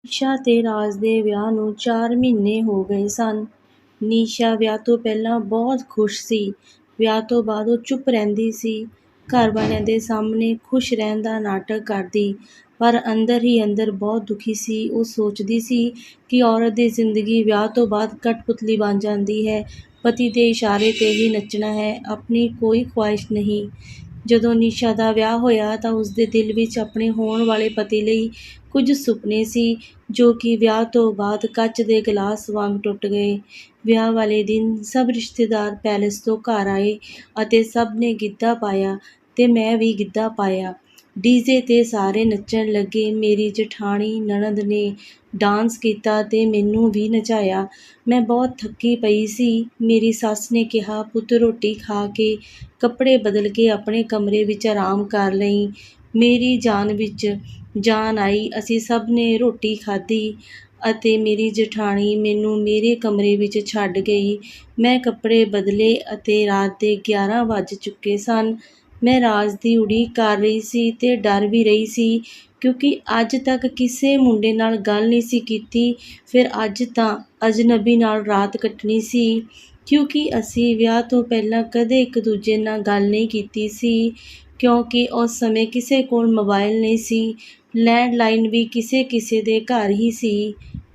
ਨੀਸ਼ਾ ਤੇ ਰਾਜ ਦੇ ਵਿਆਹ ਨੂੰ 4 ਮਹੀਨੇ ਹੋ ਗਏ ਸਨ। ਨੀਸ਼ਾ ਵਿਆਹ ਤੋਂ ਪਹਿਲਾਂ ਬਹੁਤ ਖੁਸ਼ ਸੀ। ਵਿਆਹ ਤੋਂ ਬਾਅਦ ਉਹ ਚੁੱਪ ਰਹਿੰਦੀ ਸੀ। ਘਰ ਵਾਲਿਆਂ ਦੇ ਸਾਹਮਣੇ ਖੁਸ਼ ਰਹਿਣ ਦਾ ਨਾਟਕ ਕਰਦੀ, ਪਰ ਅੰਦਰ ਹੀ ਅੰਦਰ ਬਹੁਤ ਦੁਖੀ ਸੀ। ਉਹ ਸੋਚਦੀ ਸੀ ਕਿ ਔਰਤ ਦੀ ਜ਼ਿੰਦਗੀ ਵਿਆਹ ਤੋਂ ਬਾਅਦ ਕਠਪੁਤਲੀ ਬਣ ਜਾਂਦੀ ਹੈ। ਪਤੀ ਦੇ ਇਸ਼ਾਰੇ 'ਤੇ ਹੀ ਨੱਚਣਾ ਹੈ, ਆਪਣੀ ਕੋਈ ਖੁਆਇਸ਼ ਨਹੀਂ। ਜਦੋਂ ਨੀਸ਼ਾ ਦਾ ਵਿਆਹ ਹੋਇਆ ਤਾਂ ਉਸਦੇ ਦਿਲ ਵਿੱਚ ਆਪਣੇ ਹੋਣ ਵਾਲੇ ਪਤੀ ਲਈ ਕੁਝ ਸੁਪਨੇ ਸੀ, ਜੋ ਕਿ ਵਿਆਹ ਤੋਂ ਬਾਅਦ ਕੱਚ ਦੇ ਗਲਾਸ ਵਾਂਗ ਟੁੱਟ ਗਏ। ਵਿਆਹ ਵਾਲੇ ਦਿਨ ਸਭ ਰਿਸ਼ਤੇਦਾਰ ਪੈਲੇਸ ਤੋਂ ਘਰ ਆਏ ਅਤੇ ਸਭ ਨੇ ਗਿੱਧਾ ਪਾਇਆ ਤੇ ਮੈਂ ਵੀ ਗਿੱਧਾ ਪਾਇਆ। ਡੀਜੇ 'ਤੇ ਸਾਰੇ ਨੱਚਣ ਲੱਗੇ। ਮੇਰੀ ਜਠਾਣੀ ਨਣਦ ਨੇ ਡਾਂਸ ਕੀਤਾ ਤੇ ਮੈਨੂੰ ਵੀ ਨਚਾਇਆ। ਮੈਂ ਬਹੁਤ ਥੱਕੀ ਪਈ ਸੀ। ਮੇਰੀ ਸੱਸ ਨੇ ਕਿਹਾ, ਪੁੱਤ ਰੋਟੀ ਖਾ ਕੇ ਕੱਪੜੇ ਬਦਲ ਕੇ ਆਪਣੇ ਕਮਰੇ ਵਿੱਚ ਆਰਾਮ ਕਰ ਲਈ। ਮੇਰੀ ਜਾਨ ਵਿੱਚ ਜਾਨ ਆਈ। ਅਸੀਂ ਸਭ ਨੇ ਰੋਟੀ ਖਾਧੀ ਅਤੇ ਮੇਰੀ ਜਠਾਣੀ ਮੈਨੂੰ ਮੇਰੇ ਕਮਰੇ ਵਿੱਚ ਛੱਡ ਗਈ। ਮੈਂ ਕੱਪੜੇ ਬਦਲੇ ਅਤੇ ਰਾਤ ਦੇ 11 ਵੱਜ ਚੁੱਕੇ ਸਨ। ਮੈਂ ਰਾਜ ਦੀ ਉਡੀਕ ਕਰ ਰਹੀ ਸੀ ਤੇ ਡਰ ਵੀ ਰਹੀ ਸੀ, ਕਿਉਂਕਿ ਅੱਜ ਤੱਕ ਕਿਸੇ ਮੁੰਡੇ ਨਾਲ ਗੱਲ ਨਹੀਂ ਸੀ ਕੀਤੀ। ਫਿਰ ਅੱਜ ਤਾਂ ਅਜਨਬੀ ਨਾਲ ਰਾਤ ਕੱਟਣੀ ਸੀ, ਕਿਉਂਕਿ ਅਸੀਂ ਵਿਆਹ ਤੋਂ ਪਹਿਲਾਂ ਕਦੇ ਇੱਕ ਦੂਜੇ ਨਾਲ ਗੱਲ ਨਹੀਂ ਕੀਤੀ ਸੀ, ਕਿਉਂਕਿ ਉਸ ਸਮੇਂ ਕਿਸੇ ਕੋਲ ਮੋਬਾਈਲ ਨਹੀਂ ਸੀ। ਲੈਂਡਲਾਈਨ ਵੀ ਕਿਸੇ ਕਿਸੇ ਦੇ ਘਰ ਹੀ ਸੀ।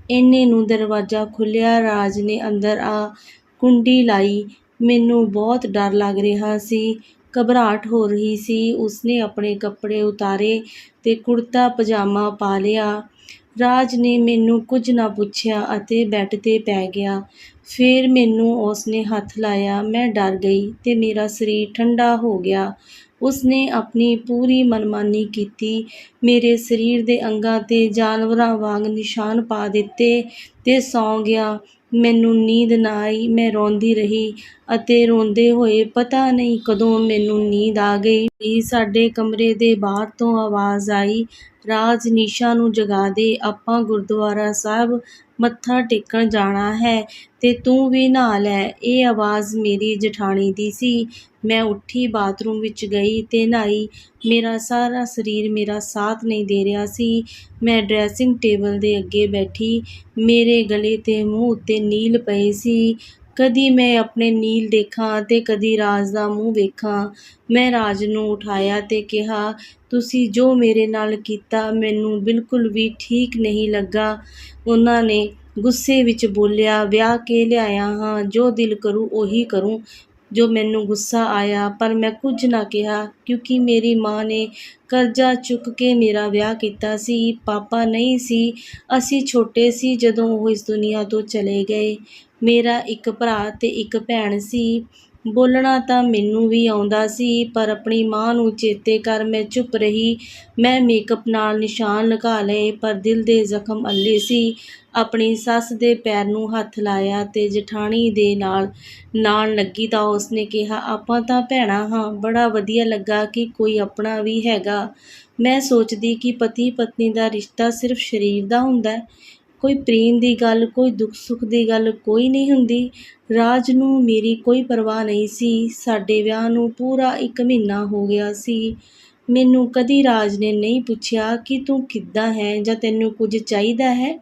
ਇੰਨੇ ਨੂੰ ਦਰਵਾਜ਼ਾ ਖੁੱਲ੍ਹਿਆ। ਰਾਜ ਨੇ ਅੰਦਰ ਆ ਕੁੰਡੀ ਲਾਈ। ਮੈਨੂੰ ਬਹੁਤ ਡਰ ਲੱਗ ਰਿਹਾ ਸੀ, ਘਬਰਾਹਟ ਹੋ ਰਹੀ ਸੀ। ਉਸਨੇ ਆਪਣੇ ਕੱਪੜੇ ਉਤਾਰੇ ਤੇ ਕੁੜਤਾ ਪਜਾਮਾ ਪਾ ਲਿਆ। ਰਾਜ ਨੇ ਮੈਨੂੰ ਕੁਝ ਨਾ ਪੁੱਛਿਆ ਅਤੇ ਬੈੱਡ 'ਤੇ ਪੈ ਗਿਆ। ਫਿਰ ਮੈਨੂੰ ਉਸਨੇ ਹੱਥ ਲਾਇਆ। ਮੈਂ ਡਰ ਗਈ ਤੇ ਮੇਰਾ ਸਰੀਰ ਠੰਡਾ ਹੋ ਗਿਆ। ਉਸਨੇ ਆਪਣੀ ਪੂਰੀ ਮਨਮਾਨੀ ਕੀਤੀ। ਮੇਰੇ ਸਰੀਰ ਦੇ ਅੰਗਾਂ 'ਤੇ ਜਾਨਵਰਾਂ ਵਾਂਗ ਨਿਸ਼ਾਨ ਪਾ ਦਿੱਤੇ ਤੇ ਸੌਂ ਗਿਆ। ਮੈਨੂੰ ਨੀਂਦ ਨਾ ਆਈ। ਮੈਂ ਰੋਂਦੀ ਰਹੀ ਅਤੇ ਰੋਂਦੇ ਹੋਏ ਪਤਾ ਨਹੀਂ ਕਦੋਂ ਮੈਨੂੰ ਨੀਂਦ ਆ ਗਈ। ਸਾਡੇ ਕਮਰੇ ਦੇ ਬਾਹਰ ਤੋਂ ਆਵਾਜ਼ ਆਈ, ਰਾਜ, ਨੀਸ਼ਾ ਨੂੰ ਜਗਾ ਦੇ, ਆਪਾਂ ਗੁਰਦੁਆਰਾ ਸਾਹਿਬ ਮੱਥਾ ਟੇਕਣ ਜਾਣਾ ਹੈ ਤੇ ਤੂੰ ਵੀ ਨਹਾ ਲੈ। ਇਹ ਆਵਾਜ਼ ਮੇਰੀ ਜਠਾਣੀ ਦੀ ਸੀ। ਮੈਂ ਉੱਠੀ, ਬਾਥਰੂਮ ਵਿੱਚ ਗਈ ਤੇ ਨਹਾਈ। ਮੇਰਾ ਸਾਰਾ ਸਰੀਰ ਮੇਰਾ ਸਾਥ ਨਹੀਂ ਦੇ ਰਿਹਾ ਸੀ। ਮੈਂ ਡਰੈਸਿੰਗ ਟੇਬਲ ਦੇ ਅੱਗੇ ਬੈਠੀ। ਮੇਰੇ ਗਲੇ ਤੇ ਮੂੰਹ ਉੱਤੇ ਨੀਲ ਪਏ ਸੀ। ਕਦੀ ਮੈਂ ਆਪਣੇ ਨੀਲ ਦੇਖਾਂ ਤੇ ਕਦੀ ਰਾਜ ਦਾ ਮੂੰਹ ਵੇਖਾਂ। ਮੈਂ ਰਾਜ ਨੂੰ ਉਠਾਇਆ ਤੇ ਕਿਹਾ, ਤੁਸੀਂ ਜੋ ਮੇਰੇ ਨਾਲ ਕੀਤਾ ਮੈਨੂੰ ਬਿਲਕੁਲ ਵੀ ਠੀਕ ਨਹੀਂ ਲੱਗਾ। ਉਹਨਾਂ ਨੇ ਗੁੱਸੇ ਵਿੱਚ ਬੋਲਿਆ, ਵਿਆਹ ਕੇ ਲਿਆਇਆ ਹਾਂ, ਜੋ ਦਿਲ ਕਰੂ ਉਹੀ ਕਰੂੰ। ਜੋ ਮੈਨੂੰ ਗੁੱਸਾ ਆਇਆ, ਪਰ ਮੈਂ ਕੁਝ ਨਾ ਕਿਹਾ, ਕਿਉਂਕਿ ਮੇਰੀ ਮਾਂ ਨੇ ਕਰਜ਼ਾ ਚੁੱਕ ਕੇ ਮੇਰਾ ਵਿਆਹ ਕੀਤਾ ਸੀ। ਪਾਪਾ ਨਹੀਂ ਸੀ। ਅਸੀਂ ਛੋਟੇ ਸੀ ਜਦੋਂ ਉਹ ਇਸ ਦੁਨੀਆ ਤੋਂ ਚਲੇ ਗਏ। ਮੇਰਾ ਇੱਕ ਭਰਾ ਤੇ ਇੱਕ ਭੈਣ ਸੀ। ਬੋਲਣਾ ਤਾਂ ਮੈਨੂੰ ਵੀ ਆਉਂਦਾ ਸੀ, ਪਰ ਆਪਣੀ ਮਾਂ ਨੂੰ ਚੇਤੇ ਕਰ ਮੈਂ ਚੁੱਪ ਰਹੀ। ਮੈਂ ਮੇਕਅਪ ਨਾਲ ਨਿਸ਼ਾਨ ਲਗਾ ਲਏ, ਪਰ ਦਿਲ ਦੇ ਜ਼ਖਮ ਅੱਲੇ ਸੀ। ਆਪਣੀ ਸੱਸ ਦੇ ਪੈਰ ਨੂੰ ਹੱਥ ਲਾਇਆ ਤੇ ਜਠਾਣੀ ਦੇ ਨਾਲ ਲੱਗੀ ਤਾਂ ਉਸਨੇ ਕਿਹਾ, ਆਪਾਂ ਤਾਂ ਭੈਣਾਂ ਹਾਂ। ਬੜਾ ਵਧੀਆ ਲੱਗਾ ਕਿ ਕੋਈ ਆਪਣਾ ਵੀ ਹੈਗਾ। ਮੈਂ ਸੋਚਦੀ ਕਿ ਪਤੀ ਪਤਨੀ ਦਾ ਰਿਸ਼ਤਾ ਸਿਰਫ ਸਰੀਰ ਦਾ ਹੁੰਦਾ ਹੈ, ਕੋਈ ਪ੍ਰੇਮ ਦੀ ਗੱਲ, ਕੋਈ ਦੁੱਖ ਸੁੱਖ ਦੀ ਗੱਲ ਕੋਈ ਨਹੀਂ ਹੁੰਦੀ। ਰਾਜ ਨੂੰ ਮੇਰੀ ਕੋਈ ਪਰਵਾਹ ਨਹੀਂ ਸੀ। ਸਾਡੇ ਵਿਆਹ ਨੂੰ ਪੂਰਾ 1 ਮਹੀਨਾ ਹੋ ਗਿਆ ਸੀ। ਮੈਨੂੰ ਕਦੀ ਰਾਜ ਨੇ ਨਹੀਂ ਪੁੱਛਿਆ ਕਿ ਤੂੰ ਕਿੱਦਾਂ ਹੈ ਜਾਂ ਤੈਨੂੰ ਕੁਝ ਚਾਹੀਦਾ ਹੈ।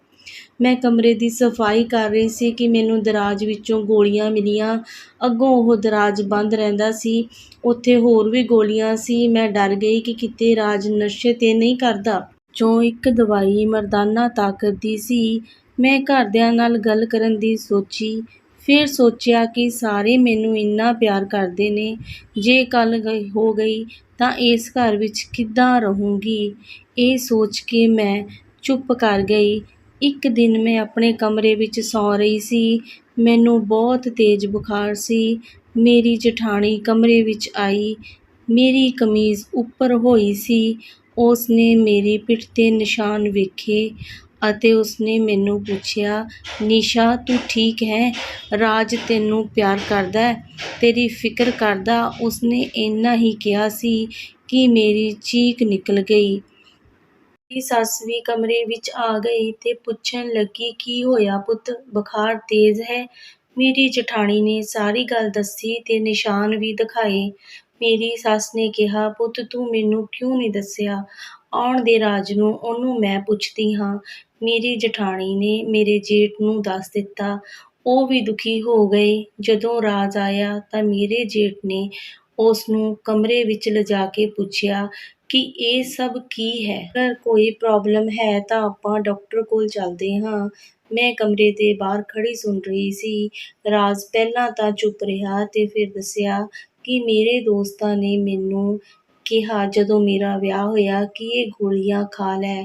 ਮੈਂ ਕਮਰੇ ਦੀ ਸਫਾਈ ਕਰ ਰਹੀ ਸੀ ਕਿ ਮੈਨੂੰ ਦਰਾਜ ਵਿੱਚੋਂ ਗੋਲੀਆਂ ਮਿਲੀਆਂ। ਅੱਗੋਂ ਉਹ ਦਰਾਜ ਬੰਦ ਰਹਿੰਦਾ ਸੀ, ਉੱਥੇ ਹੋਰ ਵੀ ਗੋਲੀਆਂ ਸੀ। ਮੈਂ ਡਰ ਗਈ ਕਿ ਕਿਤੇ ਰਾਜ ਨਸ਼ੇ ਤੇ ਨਹੀਂ ਕਰਦਾ। ਚੋਂ ਇੱਕ ਦਵਾਈ ਮਰਦਾਨਾ ਤਾਕਤ ਦੀ ਸੀ। ਮੈਂ ਘਰਦਿਆਂ ਨਾਲ ਗੱਲ ਕਰਨ ਦੀ ਸੋਚੀ। ਫਿਰ ਸੋਚਿਆ ਕਿ ਸਾਰੇ ਮੈਨੂੰ ਇੰਨਾ ਪਿਆਰ ਕਰਦੇ ਨੇ, ਜੇ ਕੱਲ੍ਹ ਹੋ ਗਈ ਤਾਂ ਇਸ ਘਰ ਵਿੱਚ ਕਿੱਦਾਂ ਰਹੂੰਗੀ। ਇਹ ਸੋਚ ਕੇ ਮੈਂ ਚੁੱਪ ਕਰ ਗਈ। ਇੱਕ ਦਿਨ ਮੈਂ ਆਪਣੇ ਕਮਰੇ ਵਿੱਚ ਸੌਂ ਰਹੀ ਸੀ। ਮੈਨੂੰ ਬਹੁਤ ਤੇਜ਼ ਬੁਖਾਰ ਸੀ। ਮੇਰੀ ਜਠਾਣੀ ਕਮਰੇ ਵਿੱਚ ਆਈ। ਮੇਰੀ ਕਮੀਜ਼ ਉੱਪਰ ਹੋਈ ਸੀ। ਉਸਨੇ ਮੇਰੀ ਪਿੱਠ 'ਤੇ ਨਿਸ਼ਾਨ ਵੇਖੇ ਅਤੇ ਉਸਨੇ ਮੈਨੂੰ ਪੁੱਛਿਆ, ਨੀਸ਼ਾ ਤੂੰ ਠੀਕ ਹੈ? ਰਾਜ ਤੈਨੂੰ ਪਿਆਰ ਕਰਦਾ, ਤੇਰੀ ਫਿਕਰ ਕਰਦਾ। ਉਸਨੇ ਇੰਨਾ ਹੀ ਕਿਹਾ ਸੀ ਕਿ ਮੇਰੀ ਚੀਕ ਨਿਕਲ ਗਈ। ਮੇਰੀ ਸੱਸ ਵੀ ਕਮਰੇ ਵਿੱਚ ਆ ਗਈ ਤੇ ਪੁੱਛਣ ਲੱਗੀ, ਕੀ ਹੋਇਆ ਪੁੱਤ, ਬੁਖਾਰ ਤੇਜ਼ ਹੈ? ਮੇਰੀ ਜਠਾਣੀ ਨੇ ਸਾਰੀ ਗੱਲ ਦੱਸੀ ਤੇ ਨਿਸ਼ਾਨ ਵੀ ਦਿਖਾਏ। ਮੇਰੀ ਸੱਸ ਨੇ ਕਿਹਾ, ਪੁੱਤ ਤੂੰ ਮੈਨੂੰ ਕਿਉਂ ਨਹੀਂ ਦੱਸਿਆ? ਆਉਣ ਦੇ ਰਾਜ ਨੂੰ, ਉਹਨੂੰ ਮੈਂ ਪੁੱਛਦੀ ਹਾਂ। ਮੇਰੀ ਜਠਾਣੀ ਨੇ ਮੇਰੇ ਜੇਠ ਨੂੰ ਦੱਸ ਦਿੱਤਾ। ਉਹ ਵੀ ਦੁਖੀ ਹੋ ਗਏ। ਜਦੋਂ ਰਾਜ ਆਇਆ ਤਾਂ ਮੇਰੇ ਜੇਠ ਨੇ ਉਸ ਨੂੰ ਕਮਰੇ ਵਿੱਚ ਲਿਜਾ ਕੇ ਪੁੱਛਿਆ ਕਿ ਇਹ ਸਭ ਕੀ ਹੈ। ਅਗਰ ਕੋਈ ਪ੍ਰੋਬਲਮ ਹੈ ਤਾਂ ਆਪਾਂ ਡਾਕਟਰ ਕੋਲ ਚੱਲਦੇ ਹਾਂ। ਮੈਂ ਕਮਰੇ ਦੇ ਬਾਹਰ ਖੜ੍ਹੀ ਸੁਣ ਰਹੀ ਸੀ। ਰਾਜ ਪਹਿਲਾਂ ਤਾਂ ਚੁੱਪ ਰਿਹਾ ਤੇ ਫਿਰ ਦੱਸਿਆ ਕਿ ਮੇਰੇ ਦੋਸਤਾਂ ਨੇ ਮੈਨੂੰ ਕਿਹਾ ਜਦੋਂ ਮੇਰਾ ਵਿਆਹ ਹੋਇਆ ਕਿ ਇਹ ਗੋਲੀਆਂ ਖਾ ਲੈ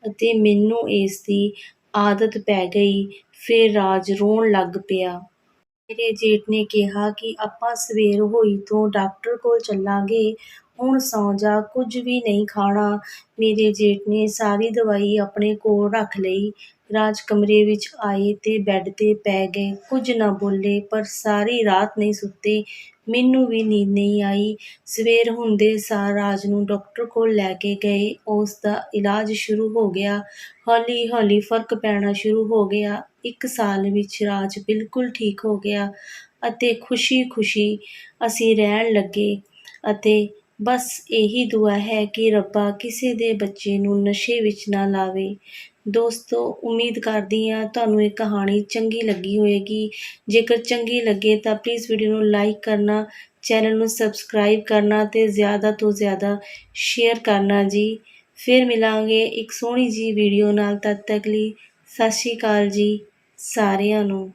ਅਤੇ ਮੈਨੂੰ ਇਸ ਦੀ ਆਦਤ ਪੈ ਗਈ। ਫਿਰ ਰਾਜ ਰੋਣ ਲੱਗ ਪਿਆ। ਮੇਰੇ ਜੇਠ ਨੇ ਕਿਹਾ ਕਿ ਆਪਾਂ ਸਵੇਰ ਹੋਈ ਤੋਂ ਡਾਕਟਰ ਕੋਲ ਚੱਲਾਂਗੇ। ਹੁਣ ਸੌਂ ਜਾ, ਕੁਝ ਵੀ ਨਹੀਂ ਖਾਣਾ। ਮੇਰੇ ਜੇਠ ਨੇ ਸਾਰੀ ਦਵਾਈ ਆਪਣੇ ਕੋਲ ਰੱਖ ਲਈ। ਰਾਜ ਕਮਰੇ ਵਿੱਚ ਆਏ ਤੇ ਬੈੱਡ 'ਤੇ ਪੈ ਗਏ। ਕੁਝ ਨਾ ਬੋਲੇ ਪਰ ਸਾਰੀ ਰਾਤ ਨਹੀਂ ਸੁੱਤੇ। ਮੈਨੂੰ ਵੀ ਨੀਂਦ ਨਹੀਂ ਆਈ। ਸਵੇਰ ਹੁੰਦੇ ਸਾਰ ਰਾਜ ਨੂੰ ਡਾਕਟਰ ਕੋਲ ਲੈ ਕੇ ਗਏ। ਉਸ ਦਾ ਇਲਾਜ ਸ਼ੁਰੂ ਹੋ ਗਿਆ। ਹੌਲੀ ਹੌਲੀ ਫਰਕ ਪੈਣਾ ਸ਼ੁਰੂ ਹੋ ਗਿਆ। 1 ਸਾਲ ਵਿੱਚ ਰਾਜ ਬਿਲਕੁਲ ਠੀਕ ਹੋ ਗਿਆ ਅਤੇ ਖੁਸ਼ੀ-ਖੁਸ਼ੀ ਅਸੀਂ ਰਹਿਣ ਲੱਗੇ ਅਤੇ ਬਸ ਇਹੀ ਦੁਆ ਹੈ ਕਿ ਰੱਬਾ ਕਿਸੇ ਦੇ ਬੱਚੇ ਨੂੰ ਨਸ਼ੇ ਵਿੱਚ ਨਾ ਲਾਵੇ। ਦੋਸਤੋ, ਉਮੀਦ ਕਰਦੀ ਹਾਂ ਤੁਹਾਨੂੰ ਇਹ ਕਹਾਣੀ ਚੰਗੀ ਲੱਗੀ ਹੋਵੇਗੀ। ਜੇਕਰ ਚੰਗੀ ਲੱਗੇ ਤਾਂ ਪਲੀਜ਼ ਵੀਡੀਓ ਨੂੰ ਲਾਈਕ ਕਰਨਾ, ਚੈਨਲ ਨੂੰ ਸਬਸਕ੍ਰਾਈਬ ਕਰਨਾ ਅਤੇ ਜ਼ਿਆਦਾ ਤੋਂ ਜ਼ਿਆਦਾ ਸ਼ੇਅਰ ਕਰਨਾ ਜੀ। ਫਿਰ ਮਿਲਾਂਗੇ ਇੱਕ ਸੋਹਣੀ ਜਿਹੀ ਵੀਡੀਓ ਨਾਲ। ਤਦ ਤੱਕ ਲਈ ਸਤਿ ਸ਼੍ਰੀ ਅਕਾਲ ਜੀ ਸਾਰਿਆਂ ਨੂੰ।